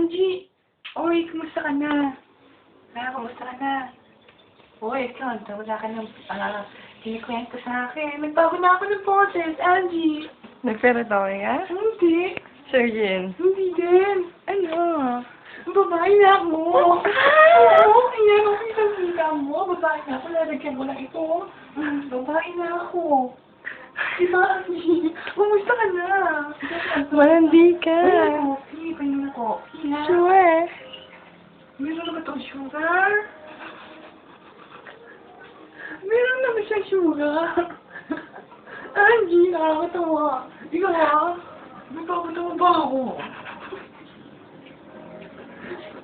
Angie! Oy, kumusta ka na? Kumusta ka na? Oy, ikaw, wala ka ng kinikwento sa akin. Nagbago na ako ng boses, Angie. Nagperetore ka? Hindi. Sure yun. Hindi din. Ano? Babae na ako. Ah! Oo, ayan, okay lang kita mo. Babae na ako. Lalagyan ko lang ito. Babae na ako. Diba, Angie? Kumusta ka na? Malandi ka. Ay, coffee. Painom ko. Sure. Meron na ba itong sugar? Meron naman siyang sugar. Angie, nakakatawa. Ikaw nagpapatawa ba ako?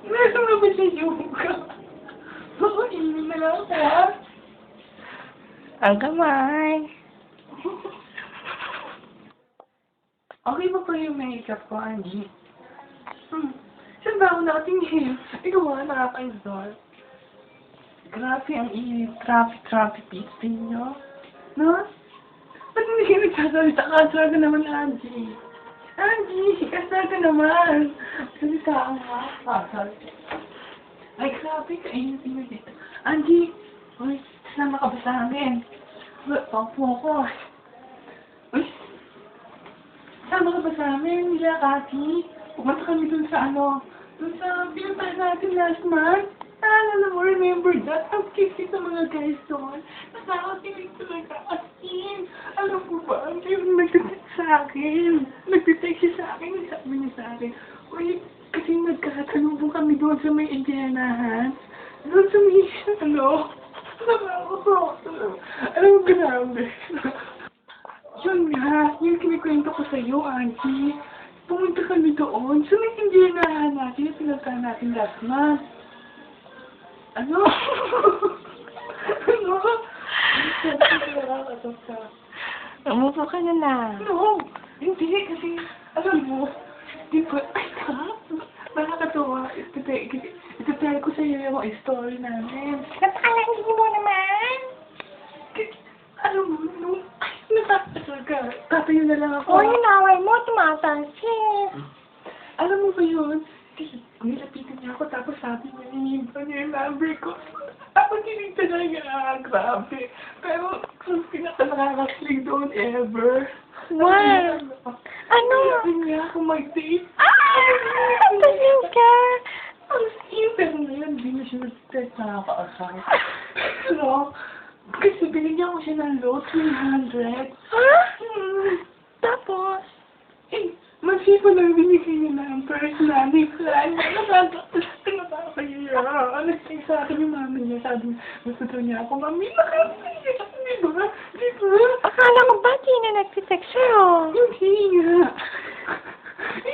Meron naman siyang sugar. Baka iinin na lang ako, ha? Ang kamay. Okay ba pa yung makeup ko, Angie? Saan ba ako nakatingin? Ikaw ba, nakaka-install? Grabe ang traffic pizza niyo. No? Ba't hindi kayo nagsasalita? Kasal ka naman, Angie. Angie, kasal ka naman. Salita ka nga. Kasal. Ay, grabe ka. Ingat dito. Angie, uy, sama ka ba sa amin? Paupo ko. Uy, sama ka ba sa amin, nila, Kati? Pumunta kami dun sa dun sa pinuntahan natin last month. Alam mo, remember that? Ang cute sa mga guys doon. Nakakakilig talaga. As in, alam mo ba, ang cute nagtitext sa akin. Nagtitext siya sa akin. Sabi niya sa akin, uy, kasi nagkakatalubong kami doon sa may Indianahan. Doon sa may, alam mo, grabe. Yun nga, yung kinikwento ko sa'yo, Auntie. Pumunta kami doon sa may Indianahan natin, yung pinagkaan natin last month. Ano? Ano? Umupo ka na lang. No, hindi kasi, alam mo, di ba, ay ka, nakakatawa, itutay ko sa'yo yung story namin. Napakalain mo naman. Alam mo, nung, nakakasal ka, tatayo na lang ako. O, yung away mo, tumatalsik. Alam mo ba yun? Nilapitan niya ako, tapos sabi niya, hinihinta niya yung number ko. Ako kinig talaga, grabe. Pero, ang pinaka-nakakakilig doon ever. What? Ano? Sabi niya ako mag-date. Tasin ka. Ang pero ngayon, hindi na siya nag-text nakaka-asal. Pero, kasi binigyan ko siya ng load, 300. Ha? Tapos? Magsipa lang binigay niya ng personality plan. Nakakaya. Nag-say sa akin yung mami niya. Sabi, gusto daw niya ako, mami, nakakaya. Di ba? Di ba? Akala ko ba di na nagtitext sa'yo? Hindi nga.